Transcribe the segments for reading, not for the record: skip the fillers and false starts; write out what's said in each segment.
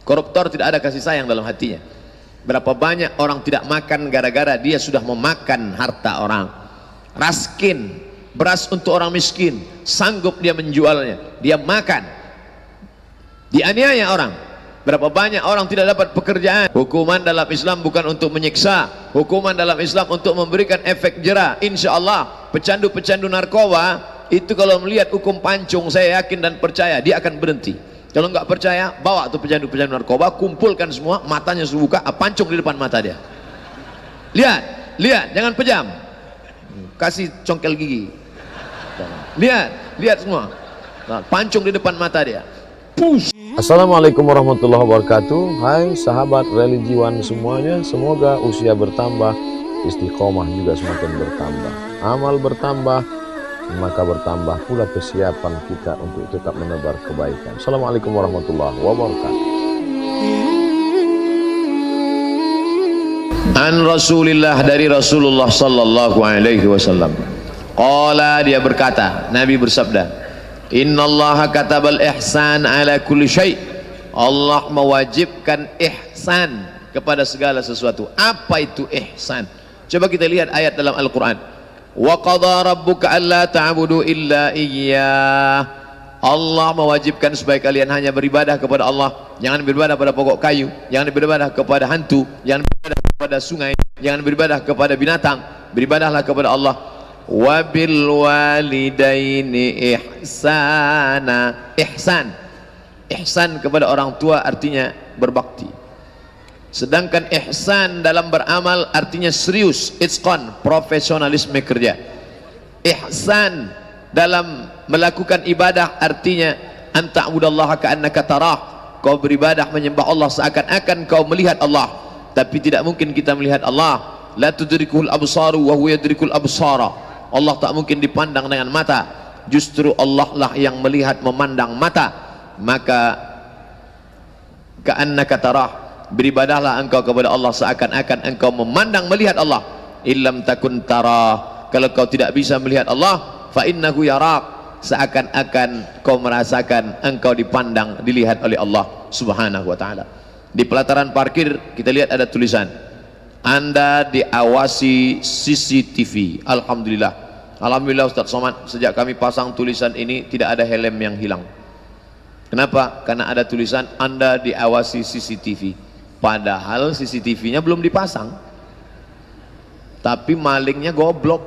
Koruptor tidak ada kasih sayang dalam hatinya. Berapa banyak orang tidak makan gara-gara dia sudah memakan harta orang. Raskin, beras untuk orang miskin, sanggup dia menjualnya, dia makan. Dianiaya orang. Berapa banyak orang tidak dapat pekerjaan. Hukuman dalam Islam bukan untuk menyiksa, hukuman dalam Islam untuk memberikan efek jera. Insya Allah pecandu-pecandu narkoba itu kalau melihat hukum pancung, saya yakin dan percaya dia akan berhenti. Kalau nggak percaya, bawa tuh pecandu-pecandu narkoba, kumpulkan semua, matanya sebuka, pancung di depan mata dia. Lihat, lihat, jangan pejam. Kasih congkel gigi. Lihat, lihat semua. Nah, pancung di depan mata dia. Push. Assalamualaikum warahmatullahi wabarakatuh. Hai sahabat religiwan semuanya, semoga usia bertambah, istiqomah juga semakin bertambah, amal bertambah, maka bertambah pula kesiapan kita untuk tetap menebar kebaikan. Assalamualaikum warahmatullahi wabarakatuh. An Rasulillah, dari Rasulullah sallallahu alaihi wasallam. Qala, dia berkata, Nabi bersabda, Innallaha katabal ihsan ala kulli syai'. Allah mewajibkan ihsan kepada segala sesuatu. Apa itu ihsan? Coba kita lihat ayat dalam Al-Quran. Wa qadha rabbuka alla ta'budu illa iyyah. Allah mewajibkan supaya kalian hanya beribadah kepada Allah. Jangan beribadah pada pokok kayu, jangan beribadah kepada hantu, jangan beribadah kepada sungai, jangan beribadah kepada binatang. Beribadahlah kepada Allah. Wabil walidaini ihsana. Ihsan, ihsan kepada orang tua artinya berbakti. Sedangkan ihsan dalam beramal artinya serius, itqan, profesionalisme kerja. Ihsan dalam melakukan ibadah artinya anta'budallaha ka'annaka tarah. Kau beribadah menyembah Allah seakan-akan kau melihat Allah, tapi tidak mungkin kita melihat Allah. La tudrikul absaru wa huwa yudrikul absara. Allah tak mungkin dipandang dengan mata, justru Allah lah yang melihat, memandang mata. Maka ka'annaka tarah, beribadahlah engkau kepada Allah seakan-akan engkau memandang, melihat Allah. Illam takun tarah, kalau kau tidak bisa melihat Allah, fa innahu yarak, seakan-akan kau merasakan engkau dipandang, dilihat oleh Allah subhanahu wa ta'ala. Di pelataran parkir kita lihat ada tulisan, Anda diawasi CCTV. Alhamdulillah, Alhamdulillah Ustaz Somad, sejak kami pasang tulisan ini tidak ada helm yang hilang. Kenapa? Karena ada tulisan Anda diawasi CCTV. Padahal CCTV-nya belum dipasang, tapi malingnya goblok.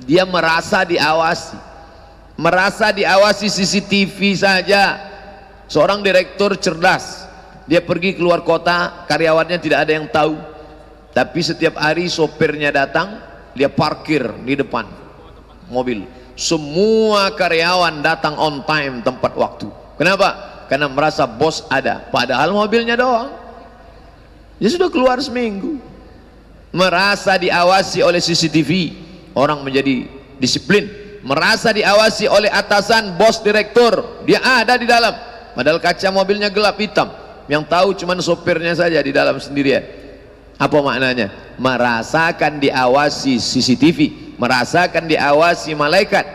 Dia merasa diawasi CCTV saja. Seorang direktur cerdas, dia pergi keluar kota, karyawannya tidak ada yang tahu, tapi setiap hari sopirnya datang, dia parkir di depan mobil. Semua karyawan datang on time, tempat waktu. Kenapa? Karena merasa bos ada, padahal mobilnya doang. Dia sudah keluar seminggu. Merasa diawasi oleh CCTV, orang menjadi disiplin. Merasa diawasi oleh atasan, bos, direktur, dia ada di dalam, padahal kaca mobilnya gelap hitam. Yang tahu cuma sopirnya saja di dalam sendirian. Apa maknanya? Merasakan diawasi CCTV, merasakan diawasi malaikat.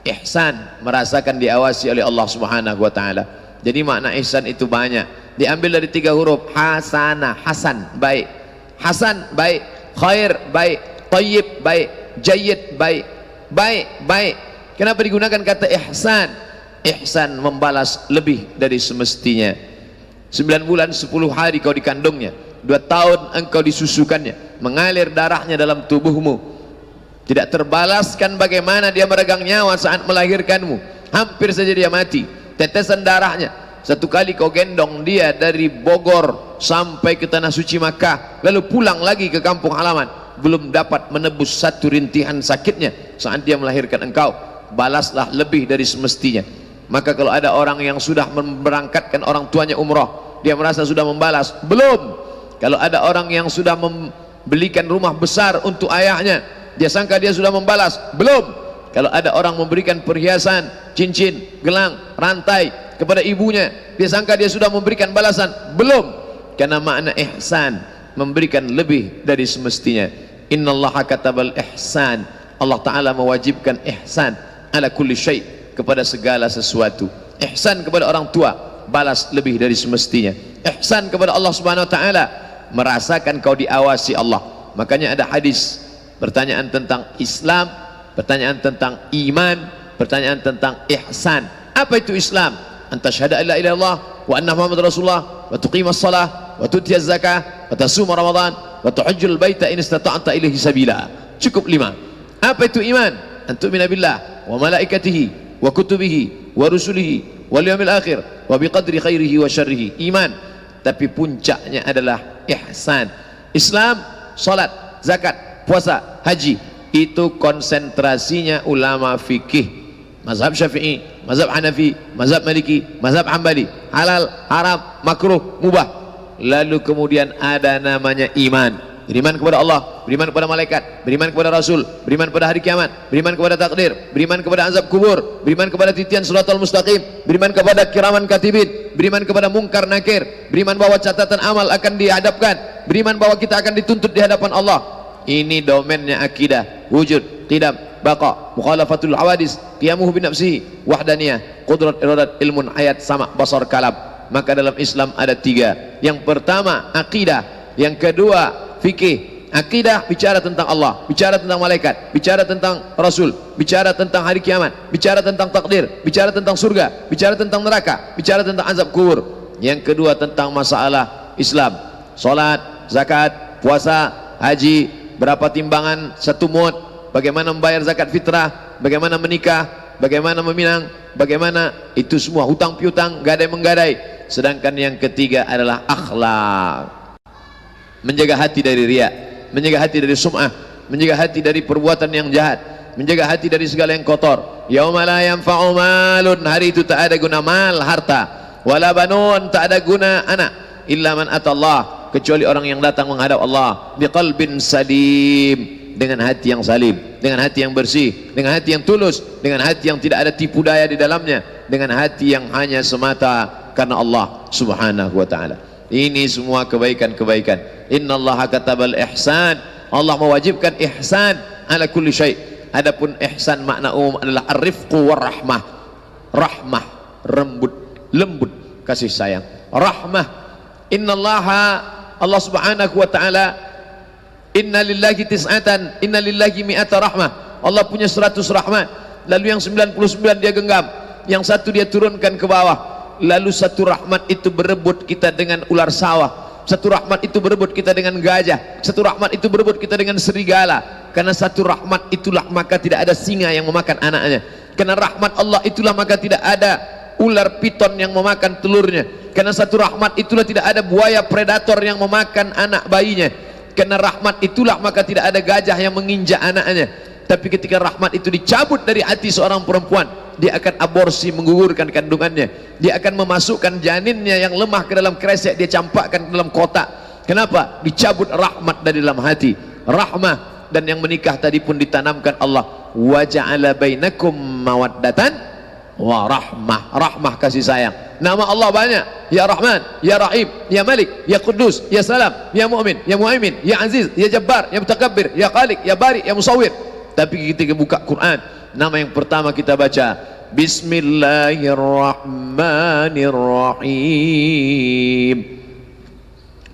Ihsan, merasakan diawasi oleh Allah subhanahu wa ta'ala. Jadi makna ihsan itu banyak, diambil dari 3 huruf. Hasanah, hasan, baik. Hasan, baik. Khair, baik. Tayyib, baik. Jayyid, baik. Baik, baik. Kenapa digunakan kata ihsan? Ihsan membalas lebih dari semestinya. 9 bulan 10 hari kau dikandungnya, 2 tahun engkau disusukannya, mengalir darahnya dalam tubuhmu, tidak terbalaskan bagaimana dia meregang nyawa saat melahirkanmu. Hampir saja dia mati, tetesan darahnya. Satu kali kau gendong dia dari Bogor sampai ke tanah suci Makkah, lalu pulang lagi ke kampung halaman, belum dapat menebus satu rintihan sakitnya saat dia melahirkan engkau. Balaslah lebih dari semestinya. Maka kalau ada orang yang sudah memberangkatkan orang tuanya umrah, dia merasa sudah membalas, belum. Kalau ada orang yang sudah membelikan rumah besar untuk ayahnya, dia sangka dia sudah membalas, belum. Kalau ada orang memberikan perhiasan, cincin, gelang, rantai kepada ibunya, dia sangka dia sudah memberikan balasan, belum. Karena makna ihsan, memberikan lebih dari semestinya. Innallaha katabal ihsan. Allah Ta'ala mewajibkan ihsan ala kulli syai', kepada segala sesuatu. Ihsan kepada orang tua, balas lebih dari semestinya. Ihsan kepada Allah Subhanahu wa taala, merasakan kau diawasi Allah. Makanya ada hadis, pertanyaan tentang Islam, pertanyaan tentang iman, pertanyaan tentang ihsan. Apa itu Islam? Anta syahada illa ilallah wa anna Muhammad Rasulullah wa tuqimas salah wa tutiyaz zakah wa tasuma Ramadan wa tuhajjul baita in istata'ta ilaihi sabila. Cukup 5. Apa itu iman? Antu'mina billah wa malaikatihi wa kutubihi wa rusulihi wal yawmil akhir wa biqadri khairihi wa syarrihi. Iman. Tapi puncaknya adalah ihsan. Islam, salat, zakat, puasa, haji, itu konsentrasinya ulama fikih, mazhab Syafi'i, mazhab Hanafi, mazhab Maliki, mazhab Hambali, halal, haram, makruh, mubah. Lalu kemudian ada namanya iman. Beriman kepada Allah, beriman kepada malaikat, beriman kepada Rasul, beriman kepada hari kiamat, beriman kepada takdir, beriman kepada azab kubur, beriman kepada titian siratal mustaqim, beriman kepada kiraman katibin, beriman kepada mungkar nakir, beriman bahwa catatan amal akan dihadapkan, beriman bahwa kita akan dituntut di hadapan Allah. Ini domennya akidah, wujud, qidam, baqa, mukhalafatul hawadis, qiyamuhu binafsihi, wahdaniyah, qudrat, iradat, ilmun, hayat, sama, basar, kalam. Maka dalam Islam ada 3. Yang pertama akidah, yang kedua fikih. Akidah bicara tentang Allah, bicara tentang malaikat, bicara tentang Rasul, bicara tentang hari kiamat, bicara tentang takdir, bicara tentang surga, bicara tentang neraka, bicara tentang azab kubur. Yang kedua tentang masalah Islam, salat, zakat, puasa, haji, berapa timbangan 1 mud, bagaimana membayar zakat fitrah, bagaimana menikah, bagaimana meminang, bagaimana itu semua, hutang piutang, gadai menggadai. Sedangkan yang ketiga adalah akhlak. Menjaga hati dari riya, menjaga hati dari sum'ah, menjaga hati dari perbuatan yang jahat, menjaga hati dari segala yang kotor. Yauma la yanfa'u malun, hari itu tak ada guna mal, harta, wala banun, tak ada guna anak, illa man atallah, kecuali orang yang datang menghadap Allah biqalbin salim, dengan hati yang salim, dengan hati yang bersih, dengan hati yang tulus, dengan hati yang tidak ada tipu daya di dalamnya, dengan hati yang hanya semata karena Allah Subhanahu wa taala. Ini semua kebaikan-kebaikan. Innallaha katabal ihsan, Allah mewajibkan ihsan ala kulli syai'. Adapun ihsan makna umum adalah ar-rifqu war-rahmah. Rahmah, lembut, kasih sayang. Rahmah, innallaha, Allah Subhanahu wa taala, inna lillahi tis'atan, inna lillahi mi'ata rahmah. Allah punya 100 rahmat, lalu yang 99 dia genggam, yang 1 dia turunkan ke bawah. Lalu 1 rahmat itu berebut kita dengan ular sawah, 1 rahmat itu berebut kita dengan gajah, 1 rahmat itu berebut kita dengan serigala. Karena 1 rahmat itulah maka tidak ada singa yang memakan anaknya. Karena rahmat Allah itulah maka tidak ada ular piton yang memakan telurnya. Karena 1 rahmat itulah tidak ada buaya predator yang memakan anak bayinya. Karena rahmat itulah maka tidak ada gajah yang menginjak anaknya. Tapi ketika rahmat itu dicabut dari hati seorang perempuan, dia akan aborsi, menggugurkan kandungannya. Dia akan memasukkan janinnya yang lemah ke dalam kresek, dia campakkan ke dalam kotak. Kenapa? Dicabut rahmat dari dalam hati. Rahmah. Dan yang menikah tadi pun ditanamkan Allah, wa ja'ala bainakum mawaddatan wa rahmah. Rahmah, kasih sayang. Nama Allah banyak, ya Rahman, ya Rahim, ya Malik, ya Quddus, ya Salam, ya Mu'min, ya Muhaimin, ya Aziz, ya Jabbar, ya Mutakabbir, ya Khaliq, ya Bari, ya Musawwir. Tapi ketika buka Quran, nama yang pertama kita baca Bismillahirrahmanirrahim.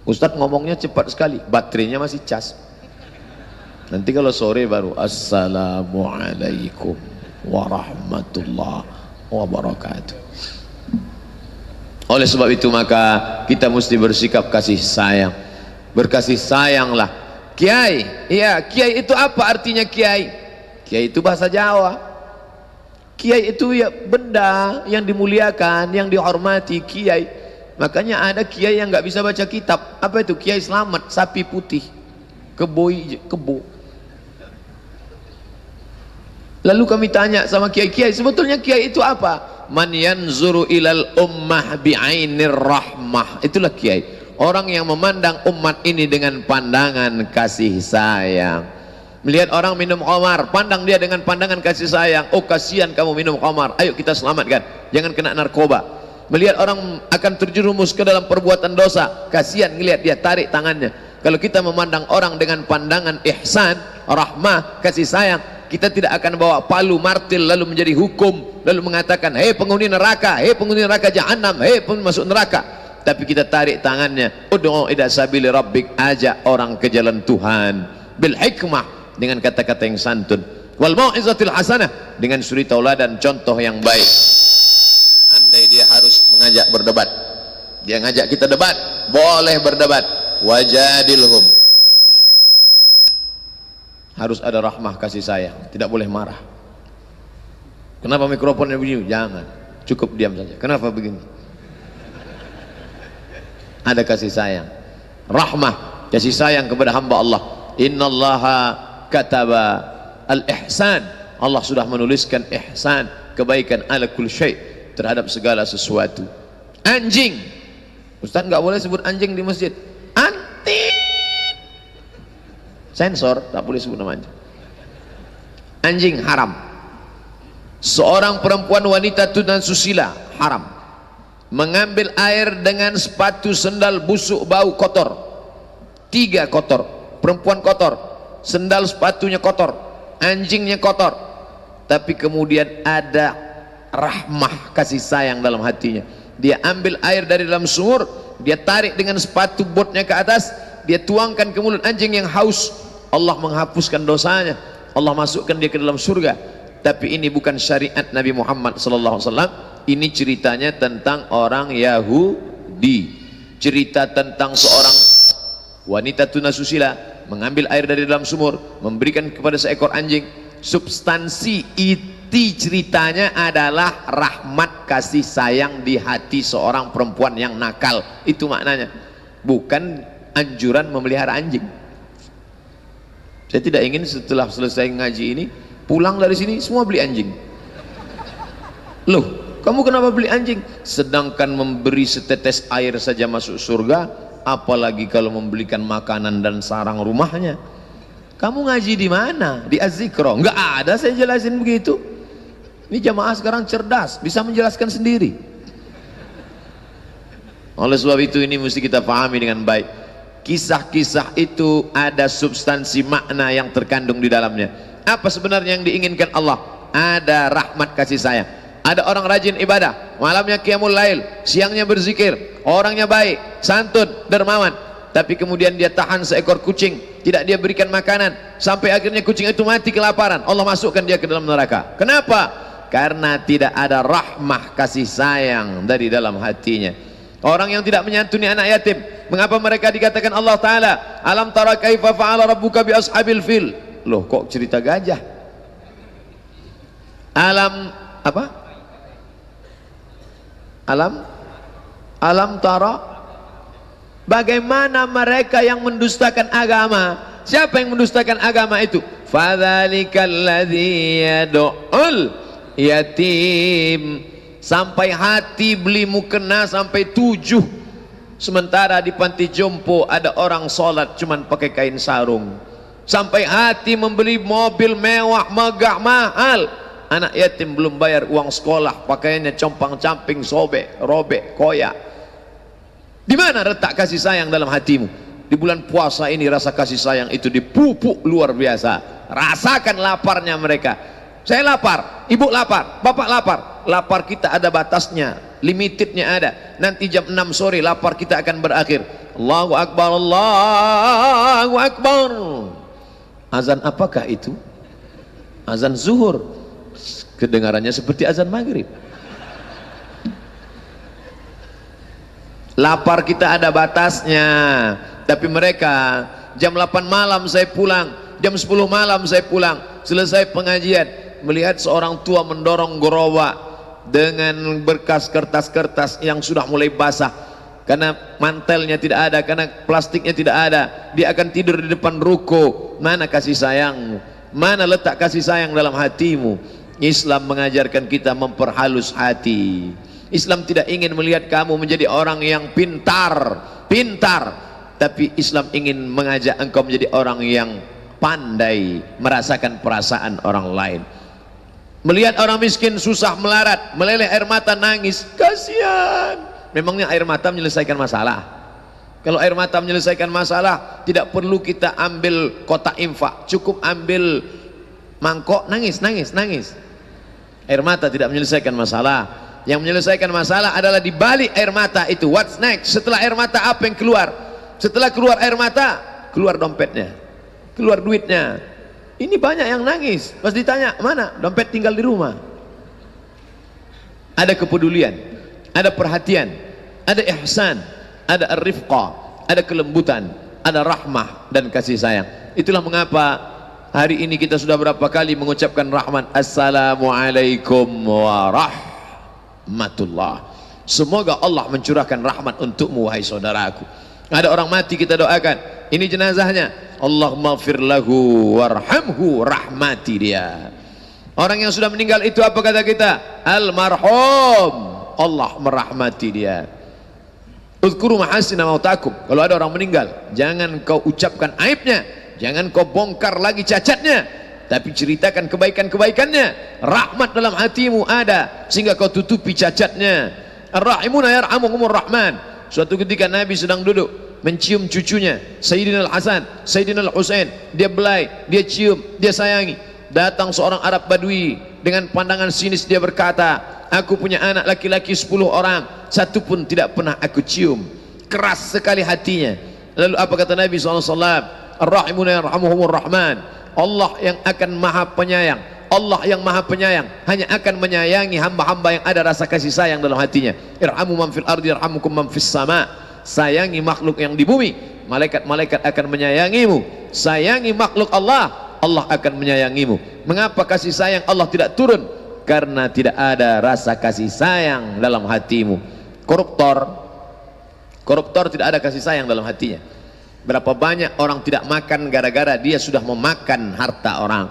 Ustadz ngomongnya cepat sekali, baterainya masih cas. Nanti kalau sore baru Assalamualaikum warahmatullahi wabarakatuh. Oleh sebab itu maka kita mesti bersikap kasih sayang. Berkasih sayanglah. Kiai, iya, kiai itu apa artinya kiai? Kiai itu bahasa Jawa. Kiai itu ya benda yang dimuliakan, yang dihormati, kiai. Makanya ada kiai yang nggak bisa baca kitab. Apa itu? Kiai Selamat, sapi putih, kebo. Lalu kami tanya sama kiai-kiai, sebetulnya kiai itu apa? Man yanzuru ilal ummah bi'ainir rahmah. Itulah kiai. Orang yang memandang umat ini dengan pandangan kasih sayang. Melihat orang minum khamar, pandang dia dengan pandangan kasih sayang. Oh kasihan kamu minum khamar, ayo kita selamatkan, jangan kena narkoba. Melihat orang akan terjerumus ke dalam perbuatan dosa, kasihan ngelihat dia, tarik tangannya. Kalau kita memandang orang dengan pandangan ihsan, rahmah, kasih sayang, kita tidak akan bawa palu martil lalu menjadi hukum, lalu mengatakan hei penghuni neraka jahanam, hei penghuni masuk neraka. Tapi kita tarik tangannya, ud'u ila sabili rabbik, ajak orang ke jalan Tuhan bil hikmah, dengan kata-kata yang santun, wal mau'izatil hasanah, dengan suri tauladan, contoh yang baik. Andai dia harus mengajak berdebat, dia ngajak kita debat, boleh berdebat, wajadilhum, harus ada rahmah kasih sayang, tidak boleh marah. Kenapa mikrofonnya begini? Jangan, cukup diam saja. Kenapa begini? Ada kasih sayang, rahmah, kasih sayang kepada hamba Allah. Innallaha kataba al-ihsan, Allah sudah menuliskan ihsan, kebaikan, ala kulli syai', terhadap segala sesuatu. Anjing, Ustaz nggak boleh sebut anjing di masjid, anti sensor, tak boleh sebut nama anjing. Anjing haram. Seorang perempuan wanita tunasusila haram. Mengambil air dengan sepatu sendal busuk bau kotor. 3 kotor, perempuan kotor, sendal sepatunya kotor, anjingnya kotor, tapi kemudian ada rahmah kasih sayang dalam hatinya. Dia ambil air dari dalam sumur, dia tarik dengan sepatu botnya ke atas, dia tuangkan ke mulut anjing yang haus. Allah menghapuskan dosanya, Allah masukkan dia ke dalam surga. Tapi ini bukan syariat Nabi Muhammad SAW. Ini ceritanya tentang orang Yahudi, cerita tentang seorang wanita tunasusila mengambil air dari dalam sumur, memberikan kepada seekor anjing. Substansi inti ceritanya adalah rahmat kasih sayang di hati seorang perempuan yang nakal. Itu maknanya, bukan anjuran memelihara anjing. Saya tidak ingin setelah selesai ngaji ini pulang dari sini semua beli anjing. Loh, kamu kenapa beli anjing? Sedangkan memberi setetes air saja masuk surga, apalagi kalau membelikan makanan dan sarang rumahnya. Kamu ngaji di mana? Di Az-Zikro? Enggak ada saya jelasin begitu. Ini jamaah sekarang cerdas, bisa menjelaskan sendiri. Oleh sebab itu ini mesti kita pahami dengan baik. Kisah-kisah itu ada substansi makna yang terkandung di dalamnya. Apa sebenarnya yang diinginkan Allah? Ada rahmat kasih sayang. Ada orang rajin ibadah, malamnya qiyamul lail, siangnya berzikir, orangnya baik, santun, dermawan, tapi kemudian dia tahan seekor kucing, tidak dia berikan makanan, sampai akhirnya kucing itu mati kelaparan. Allah masukkan dia ke dalam neraka. Kenapa? Karena tidak ada rahmah kasih sayang dari dalam hatinya. Orang yang tidak menyantuni anak yatim, mengapa mereka dikatakan Allah Ta'ala, alam tara kaifa fa'ala rabbuka bi ashabil fil? Loh, kok cerita gajah? Alam apa? Alam tara, bagaimana mereka yang mendustakan agama? Siapa yang mendustakan agama itu? Fadzalikal ladzi yad'ul yatim, sampai hati belimu kena sampai 7. Sementara di panti jompo ada orang sholat cuman pakai kain sarung. Sampai hati membeli mobil mewah megah mahal, anak yatim belum bayar uang sekolah, pakaiannya compang-camping, sobek, robek, koyak. Di mana letak kasih sayang dalam hatimu? Di bulan puasa ini rasa kasih sayang itu dipupuk luar biasa. Rasakan laparnya mereka. Saya lapar, ibu lapar, bapak lapar. Lapar kita ada batasnya, limitednya ada. Nanti jam 6 sore lapar kita akan berakhir. Allahu Akbar, Allahu Akbar. Azan apakah itu? Azan zuhur. Kedengarannya seperti azan maghrib. Lapar kita ada batasnya. Tapi mereka jam 8 malam saya pulang, jam 10 malam saya pulang, selesai pengajian, melihat seorang tua mendorong gerobak dengan berkas kertas-kertas yang sudah mulai basah karena mantelnya tidak ada, karena plastiknya tidak ada. Dia akan tidur di depan ruko. Mana kasih sayangmu? Mana letak kasih sayang dalam hatimu? Islam mengajarkan kita memperhalus hati. Islam tidak ingin melihat kamu menjadi orang yang pintar, tapi Islam ingin mengajak engkau menjadi orang yang pandai merasakan perasaan orang lain. Melihat orang miskin susah melarat, meleleh air mata, nangis, kasihan. Memangnya air mata menyelesaikan masalah? Kalau air mata menyelesaikan masalah, tidak perlu kita ambil kotak infak, cukup ambil mangkok, nangis, nangis, nangis. Air mata tidak menyelesaikan masalah. Yang menyelesaikan masalah adalah di balik air mata itu. What's next? Setelah air mata apa yang keluar? Setelah keluar air mata, keluar dompetnya, keluar duitnya. Ini banyak yang nangis. Pas ditanya, mana? Dompet tinggal di rumah. Ada kepedulian, ada perhatian, ada ihsan, ada ar-rifqa, ada kelembutan, ada rahmah dan kasih sayang. Itulah mengapa hari ini kita sudah berapa kali mengucapkan rahmat. Assalamualaikum warahmatullah. Semoga Allah mencurahkan rahmat untukmu wahai saudaraku. Ada orang mati kita doakan, ini jenazahnya, Allahumma ighfir lahu warhamhu, rahmati dia. Orang yang sudah meninggal itu apa kata kita? Almarhum, Allah merahmati dia. Uzkuru mahasina mautakum. Kalau ada orang meninggal, jangan kau ucapkan aibnya, jangan kau bongkar lagi cacatnya, tapi ceritakan kebaikan-kebaikannya. Rahmat dalam hatimu ada sehingga kau tutupi cacatnya. Ar-rahimuna yarhamuhumur rahman. Suatu ketika Nabi sedang duduk mencium cucunya Sayyidina Al-Hasan, Sayyidina Al-Husain. Dia belai, dia cium, dia sayangi. Datang seorang Arab Badui dengan pandangan sinis, dia berkata, aku punya anak laki-laki 10 orang, satu pun tidak pernah aku cium. Keras sekali hatinya. Lalu apa kata Nabi SAW? Ar-rahimuna yarhamuhumur rahman. Allah yang akan maha penyayang, Allah yang maha penyayang hanya akan menyayangi hamba-hamba yang ada rasa kasih sayang dalam hatinya. Irhamu man fil ardi yarhamukum man fis sama. Sayangi makhluk yang di bumi, malaikat-malaikat akan menyayangimu. Sayangi makhluk Allah, Allah akan menyayangimu. Mengapa kasih sayang Allah tidak turun? Karena tidak ada rasa kasih sayang dalam hatimu. Koruptor tidak ada kasih sayang dalam hatinya. Berapa banyak orang tidak makan gara-gara dia sudah memakan harta orang.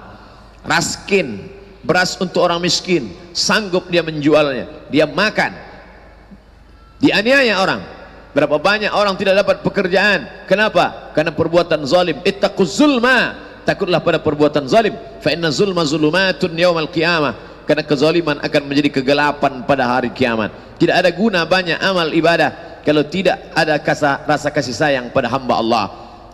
Raskin, beras untuk orang miskin, sanggup dia menjualnya, dia makan. Dianiaya orang. Berapa banyak orang tidak dapat pekerjaan. Kenapa? Karena perbuatan zalim. Ittaquz zulma, takutlah pada perbuatan zalim. Fa inna zulma zulumatun yaumal qiyamah. Karena kezaliman akan menjadi kegelapan pada hari kiamat. Tidak ada guna banyak amal ibadah kalau tidak ada rasa kasih sayang pada hamba Allah.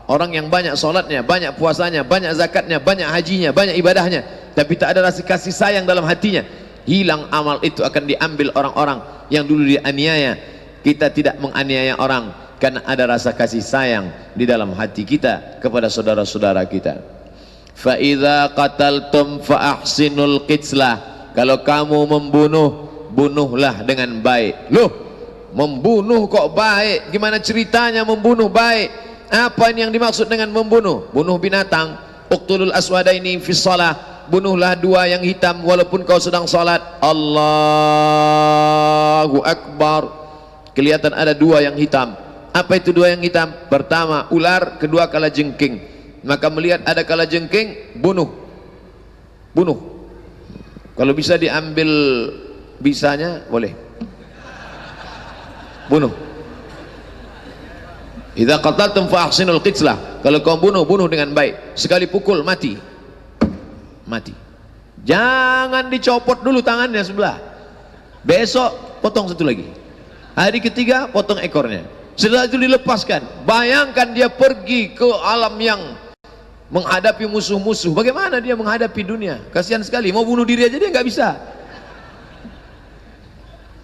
Orang yang banyak solatnya, banyak puasanya, banyak zakatnya, banyak hajinya, banyak ibadahnya, tapi tak ada rasa kasih sayang dalam hatinya, hilang amal itu, akan diambil orang-orang yang dulu dianiaya. Kita tidak menganiaya orang karena ada rasa kasih sayang di dalam hati kita kepada saudara-saudara kita. Fa idza qataltum fa ahsinul qitlah. Kalau kamu membunuh, bunuhlah dengan baik. Loh, membunuh kok baik? Gimana ceritanya membunuh baik? Apa yang dimaksud dengan membunuh? Bunuh binatang. Uqtulul aswadaini fi shalah. Bunuhlah dua yang hitam walaupun kau sedang salat. Allahu Akbar. Kelihatan ada dua yang hitam. Apa itu dua yang hitam? Pertama ular, kedua kalajengking. Maka melihat ada kalajengking, bunuh. Bunuh. Kalau bisa diambil bisanya, boleh. Bunuh. Idza qataltum fa ahsinul qitlah. Kalau kau bunuh, bunuh dengan baik. Sekali pukul mati. Mati. Jangan dicopot dulu tangannya sebelah. Besok potong satu lagi. Hari ketiga potong ekornya. Setelah itu dilepaskan. Bayangkan dia pergi ke alam yang menghadapi musuh-musuh. Bagaimana dia menghadapi dunia? Kasihan sekali. Mau bunuh diri aja dia nggak bisa.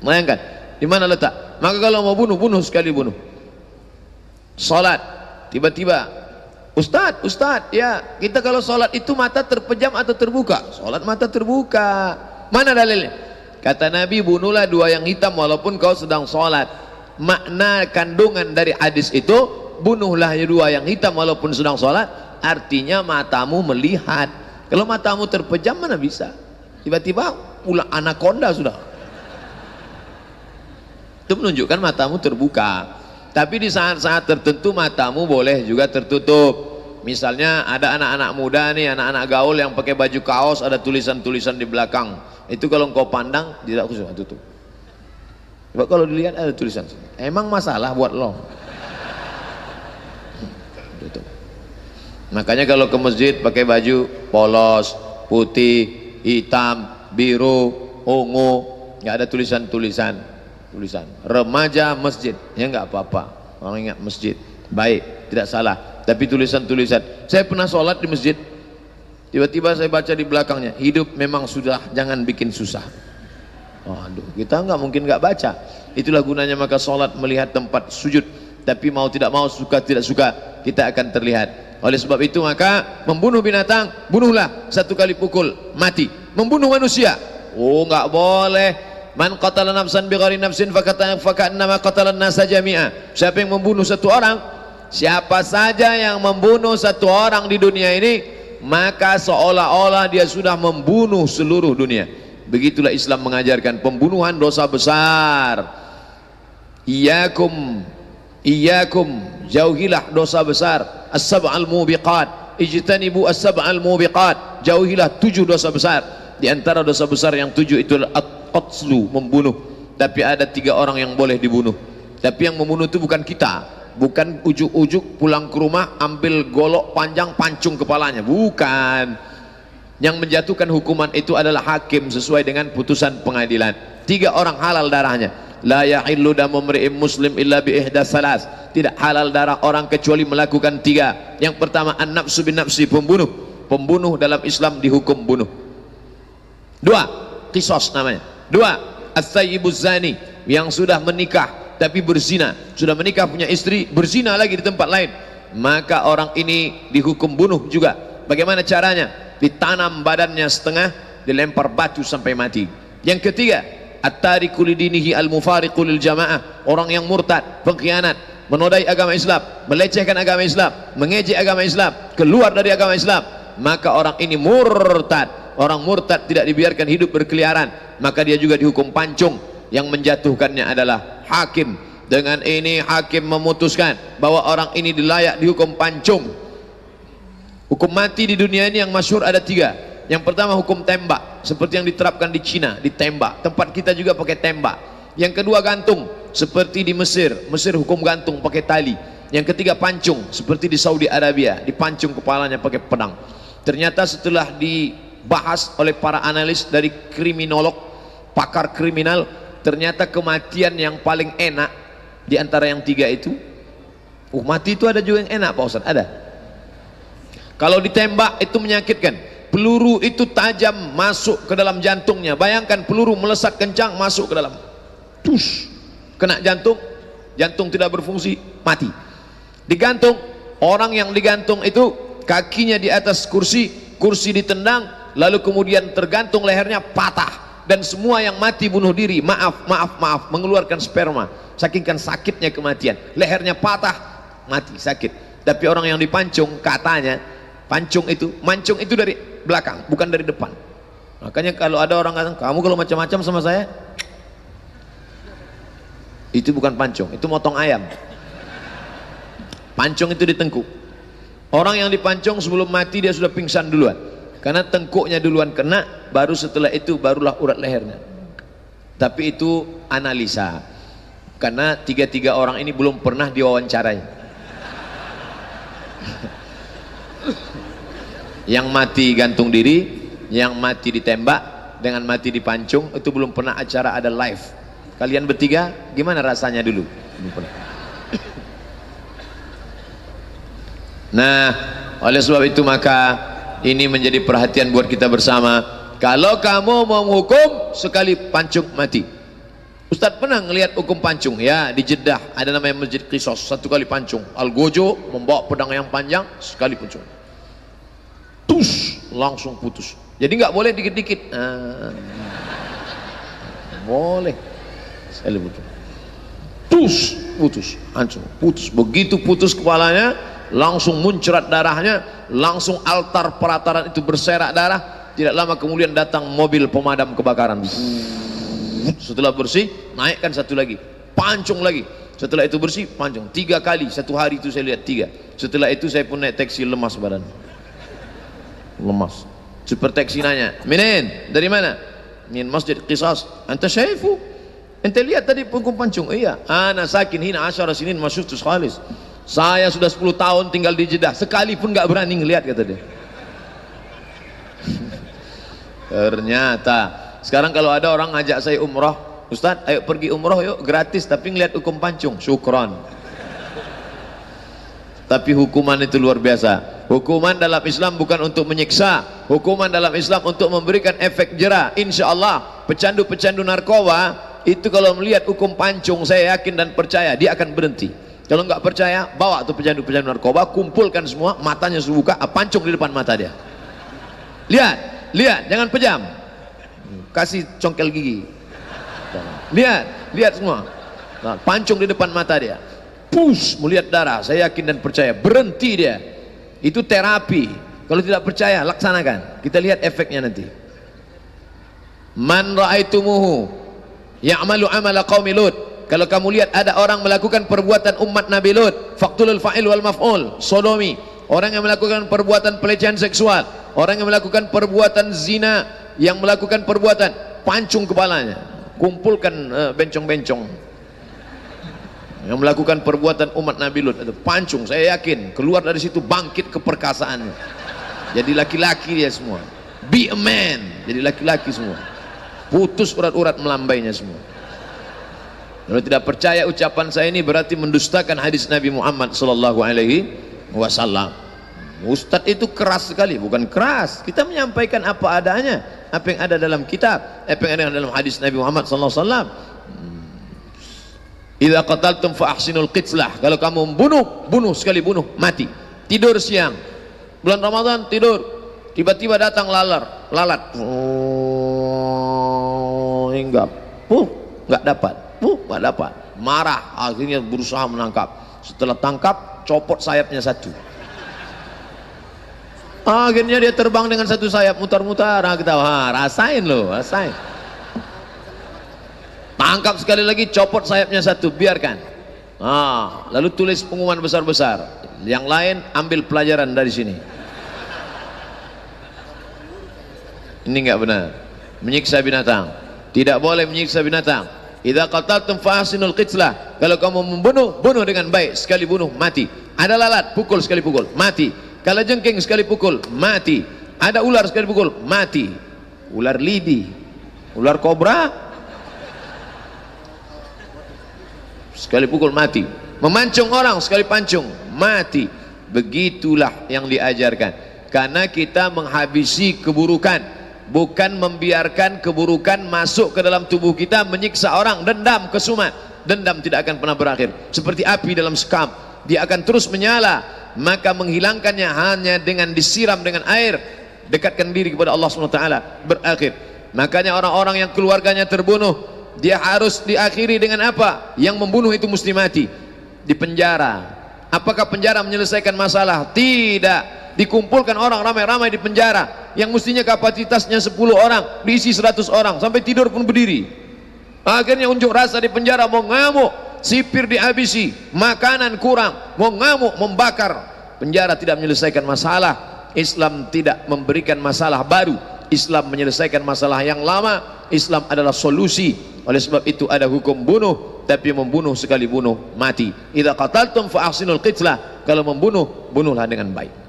Bayangkan di mana letak. Maka kalau mau bunuh, bunuh sekali bunuh. Salat, tiba-tiba Ustadz, ya kita kalau salat itu mata terpejam atau terbuka? Salat mata terbuka. Mana dalilnya? Kata Nabi, bunuhlah dua yang hitam walaupun kau sedang salat. Makna kandungan dari hadis itu, bunuhlah dua yang hitam walaupun sedang salat, artinya matamu melihat. Kalau matamu terpejam mana bisa? Tiba-tiba ular anaconda sudah. Itu menunjukkan matamu terbuka. Tapi di saat-saat tertentu matamu boleh juga tertutup. Misalnya ada anak-anak muda nih, anak-anak gaul yang pakai baju kaos ada tulisan-tulisan di belakang. Itu kalau engkau pandang tidak khusus, tutup. Coba kalau dilihat ada tulisan. Emang masalah buat lo? Tutup. Makanya kalau ke masjid pakai baju polos, putih, hitam, biru, ungu, nggak ada tulisan-tulisan. Tulisan remaja masjid, ya nggak apa-apa, orang ingat masjid baik, tidak salah, tapi tulisan-tulisan. Saya pernah sholat di masjid, Tiba-tiba saya baca di belakangnya, hidup memang sudah, jangan bikin susah. Aduh, kita nggak mungkin nggak baca. Itulah gunanya maka sholat melihat tempat sujud. Tapi mau tidak mau, suka tidak suka, kita akan terlihat. Oleh sebab itu maka membunuh binatang, bunuhlah, 1 kali pukul mati. Membunuh manusia, oh nggak boleh. Man qatala nafsan bighairi nafsin fakannama qatala an-nasa jami'a. Siapa yang membunuh satu orang, siapa saja yang membunuh satu orang di dunia ini, maka seolah-olah dia sudah membunuh seluruh dunia. Begitulah Islam mengajarkan pembunuhan dosa besar. Iyyakum jauhilah dosa besar. As-sab'al mubiqat, ijtanibu as-sab'al mubiqat, jauhilah 7 dosa besar. Di antara dosa besar yang 7 itu al-qatlu, membunuh. Tapi ada 3 orang yang boleh dibunuh. Tapi yang membunuh itu bukan kita. Bukan ujuk-ujuk pulang ke rumah ambil golok panjang pancung kepalanya, bukan. Yang menjatuhkan hukuman itu adalah hakim sesuai dengan putusan pengadilan. 3 orang halal darahnya. La yahillu damu mri'in muslim illa bi ihdas salas. Tidak halal darah orang kecuali melakukan 3. Yang pertama an-nafsu bin nafsi, pembunuh. Pembunuh dalam Islam dihukum bunuh. 2, qisas namanya. 2, as-sayyibuz zani, yang sudah menikah tapi berzina, sudah menikah punya istri, berzina lagi di tempat lain, maka orang ini dihukum bunuh juga. Bagaimana caranya? Ditanam badannya setengah, dilempar batu sampai mati. Yang ketiga, at-tariku lidinihi al-mufariqu lil jamaah, orang yang murtad, pengkhianat, menodai agama Islam, melecehkan agama Islam, mengejek agama Islam, keluar dari agama Islam, maka orang ini murtad. Orang murtad tidak dibiarkan hidup berkeliaran, maka dia juga dihukum pancung. Yang menjatuhkannya adalah hakim. Dengan ini hakim memutuskan bahwa orang ini layak dihukum pancung. Hukum mati di dunia ini yang masyhur ada 3. Yang pertama hukum tembak, seperti yang diterapkan di Cina, ditembak. Tempat kita juga pakai tembak. Yang kedua gantung, seperti di Mesir. Mesir hukum gantung pakai tali. Yang ketiga pancung, seperti di Saudi Arabia, dipancung kepalanya pakai pedang. Ternyata setelah dibahas oleh para analis dari kriminolog, pakar kriminal, ternyata kematian yang paling enak di antara yang 3 itu, mati itu ada juga yang enak Pak Ustaz, ada. Kalau ditembak itu menyakitkan, peluru itu tajam masuk ke dalam jantungnya. Bayangkan peluru melesat kencang masuk ke dalam, tus, kena jantung, jantung tidak berfungsi, mati. Digantung, orang yang digantung itu kakinya di atas kursi, kursi ditendang, lalu kemudian tergantung lehernya patah. Dan semua yang mati bunuh diri, maaf, mengeluarkan sperma, sakingkan sakitnya kematian, lehernya patah, mati, sakit. Tapi orang yang dipancung, katanya mancung itu dari belakang, bukan dari depan. Makanya kalau ada orang kata, kamu kalau macam-macam sama saya, itu bukan pancung, itu motong ayam. Pancung itu di tengkuk. Orang yang dipancung sebelum mati dia sudah pingsan duluan, karena tengkuknya duluan kena, baru setelah itu barulah urat lehernya. Tapi itu analisa, karena 3 orang ini belum pernah diwawancarai. Yang mati gantung diri, yang mati ditembak, dengan mati dipancung, itu belum pernah acara ada live. Kalian bertiga gimana rasanya dulu? Belum pernah. Nah, oleh sebab itu maka ini menjadi perhatian buat kita bersama. Kalau kamu mau menghukum, sekali pancung mati. Ustadz pernah ngelihat hukum pancung ya di Jeddah, ada namanya Masjid Qisas, 1 kali pancung. Al-Gojo membawa pedang yang panjang, sekali pancung, tus, langsung putus. Jadi nggak boleh dikit-dikit. Boleh sekali putus, tus, putus, hancur, putus. Begitu putus kepalanya, langsung muncrat darahnya, langsung altar perataran itu berserak darah. Tidak lama kemudian datang mobil pemadam kebakaran. Setelah bersih, naikkan 1 lagi, pancung lagi. Setelah itu bersih, pancung 3 kali. 1 hari itu saya lihat 3. Setelah itu saya pun naik taksi, lemas badan, lemas. Super taksi nanya, "Minin, dari mana?" "Min Masjid Qisas." "Anta syaifu?" "Ente lihat tadi hukum pancung?" "Iya." "Ana sakin hina 10 sinin ma syuftus khalis." Saya sudah 10 tahun tinggal di Jeddah, sekalipun nggak berani ngelihat, kata dia. Ternyata sekarang kalau ada orang ngajak saya umroh, "Ustadz, ayo pergi umroh yuk, gratis, tapi ngelihat hukum pancung." Syukron. Tapi hukuman itu luar biasa. Hukuman dalam Islam bukan untuk menyiksa, hukuman dalam Islam untuk memberikan efek jera. Insya Allah pecandu-pecandu narkoba itu kalau melihat hukum pancung, saya yakin dan percaya dia akan berhenti. Kalau nggak percaya, bawa tuh pecandu-pecandu narkoba, kumpulkan semua, matanya buka, pancung di depan mata dia. Lihat, jangan pejam, kasih congkel gigi. Lihat semua, nah, pancung di depan mata dia, push, melihat darah, saya yakin dan percaya berhenti dia. Itu terapi. Kalau tidak percaya, laksanakan, kita lihat efeknya nanti. Man ra'aitumuhu ya'malu amala qaumi Lut, kalau kamu lihat ada orang melakukan perbuatan umat Nabi Lut, faqtulul fa'il wal maf'ul, sodomi, orang yang melakukan perbuatan pelecehan seksual, orang yang melakukan perbuatan zina, yang melakukan perbuatan, pancung kepalanya, kumpulkan bencong-bencong yang melakukan perbuatan umat Nabi Lut itu pancung. Saya yakin keluar dari situ bangkit keperkasaannya, jadi laki-laki dia semua, be a man, jadi laki-laki semua, putus urat-urat melambainya semua. Kalau tidak percaya ucapan saya ini berarti mendustakan hadis Nabi Muhammad sallallahu alaihi wasallam. Ustadz itu keras sekali, bukan keras, kita menyampaikan apa adanya, apa yang ada dalam kitab, apa yang ada dalam hadis Nabi Muhammad sallallahu alaihi wasallam. Idza qataltum fa ahsinul qitlah, kalau kamu bunuh sekali bunuh, mati. Tidur siang, bulan Ramadan tidur, tiba-tiba datang lalat, hinggap, nggak dapat, marah, akhirnya berusaha menangkap. Setelah tangkap, copot sayapnya satu, akhirnya dia terbang dengan satu sayap, mutar-mutar. Kita rasain, tangkap sekali lagi, copot sayapnya satu, biarkan. Lalu tulis pengumuman besar-besar, yang lain ambil pelajaran dari sini. Ini enggak benar, menyiksa binatang, tidak boleh menyiksa binatang. Idza qataltum fa ahsinul qitlah, kalau kamu membunuh, bunuh dengan baik, sekali bunuh mati. Ada lalat, pukul sekali pukul, mati. Kalajengking sekali pukul, mati. Ada ular sekali pukul, mati. Ular lidi, ular kobra, sekali pukul mati. Memancung orang, sekali pancung mati. Begitulah yang diajarkan, karena kita menghabisi keburukan, bukan membiarkan keburukan masuk ke dalam tubuh kita, menyiksa orang. Dendam kesumat, dendam tidak akan pernah berakhir, seperti api dalam sekam, dia akan terus menyala. Maka menghilangkannya hanya dengan disiram dengan air, dekatkan diri kepada Allah SWT, berakhir. Makanya orang-orang yang keluarganya terbunuh, dia harus diakhiri dengan apa? Yang membunuh itu mesti mati, di penjara. Apakah penjara menyelesaikan masalah? Tidak. Dikumpulkan orang ramai-ramai di penjara, yang mestinya kapasitasnya 10 orang diisi 100 orang, sampai tidur pun berdiri. Akhirnya unjuk rasa di penjara, mau ngamuk, sipir dihabisi, makanan kurang, mau ngamuk, membakar. Penjara tidak menyelesaikan masalah. Islam tidak memberikan masalah baru, Islam menyelesaikan masalah yang lama. Islam adalah solusi. Oleh sebab itu ada hukum bunuh, tapi membunuh sekali bunuh mati. Idza qataltum fa ahsinul qitlah, kalau membunuh, bunuhlah dengan baik.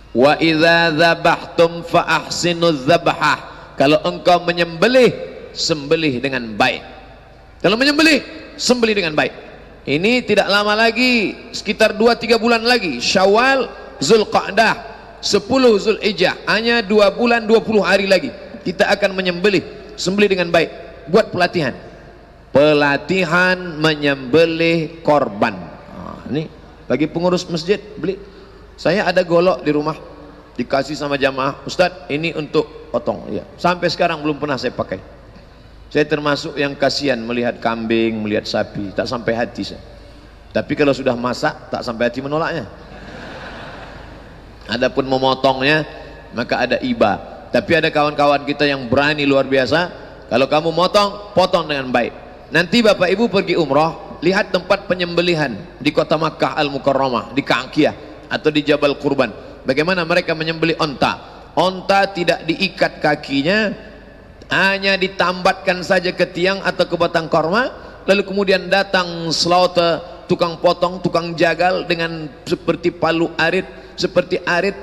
Wa idza dzabhtum fa ahsinuz dzabhah, kalau engkau menyembelih, sembelih dengan baik. Kalau menyembelih, sembelih dengan baik. Ini tidak lama lagi, sekitar 2-3 bulan lagi, Syawal, Zulqa'dah, 10 Zulhijjah, hanya 2 bulan 20 hari lagi kita akan menyembelih. Sembelih dengan baik, buat pelatihan menyembelih korban. Ini bagi pengurus masjid, beli. Saya ada golok di rumah, dikasih sama jamaah, Ustadz ini untuk potong, ya. Sampai sekarang belum pernah saya pakai. Saya termasuk yang kasihan melihat kambing, melihat sapi, tak sampai hati saya. Tapi kalau sudah masak, tak sampai hati menolaknya. Adapun memotongnya, maka ada iba. Tapi ada kawan-kawan kita yang berani luar biasa. Kalau kamu potong dengan baik. Nanti bapak ibu pergi umrah, lihat tempat penyembelihan di kota Makkah Al-Mukarramah, di Ka'kiyah atau di Jabal Qurban. Bagaimana mereka menyembelih onta. Onta tidak diikat kakinya, hanya ditambatkan saja ke tiang atau ke batang korma. Lalu kemudian datang slaughter, tukang potong, tukang jagal dengan seperti palu arit, seperti arit.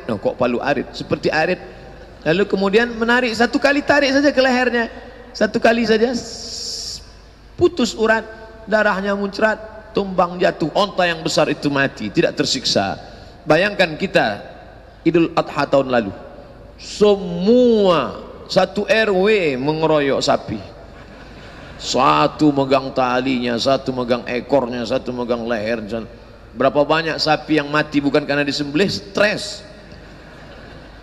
Lalu kemudian menarik, satu kali tarik saja ke lehernya, satu kali saja, putus urat, darahnya muncrat, tumbang jatuh. Onta yang besar itu mati, tidak tersiksa. Bayangkan kita Idul Adha tahun lalu, semua satu RW mengeroyok sapi, satu megang talinya, satu megang ekornya, satu megang lehernya. Berapa banyak sapi yang mati bukan karena disembelih, stres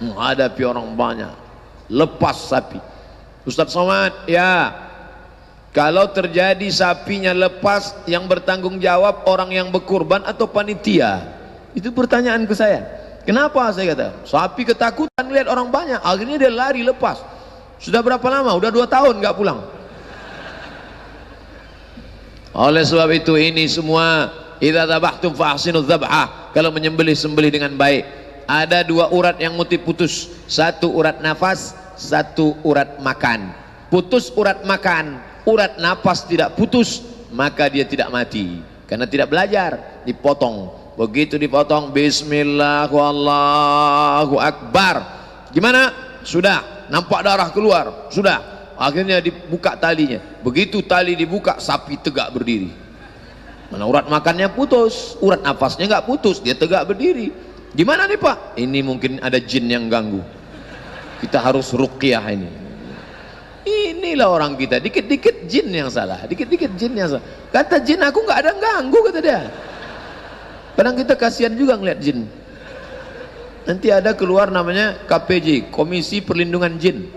menghadapi orang banyak, lepas sapi. Ustaz Somad, ya, kalau terjadi sapinya lepas, yang bertanggung jawab orang yang berkurban atau panitia? Itu pertanyaan ke saya. Kenapa? Saya kata, sapi ketakutan lihat orang banyak, akhirnya dia lari lepas. Sudah berapa lama? Udah 2 tahun nggak pulang. Oleh sebab itu ini semua, idza dzabhtum fa ahsinu dzabhah, kalau menyembelih sembelih dengan baik. Ada 2 urat yang mesti putus, 1 urat nafas, 1 urat makan. Putus urat makan, urat nafas tidak putus, maka dia tidak mati karena tidak belajar. Dipotong, begitu dipotong, bismillah wallahu akbar, gimana? Sudah nampak darah keluar, sudah, akhirnya dibuka talinya. Begitu tali dibuka, sapi tegak berdiri. Mana urat makannya putus, urat nafasnya nggak putus, dia tegak berdiri. Gimana nih Pak? Ini mungkin ada jin yang ganggu, kita harus ruqyah ini. Inilah orang kita, dikit-dikit jin yang salah, dikit-dikit jin yang salah. Kata jin, aku nggak ada ganggu, kata dia. Kadang kita kasihan juga ngeliat jin. Nanti ada keluar namanya KPJ, Komisi Perlindungan Jin.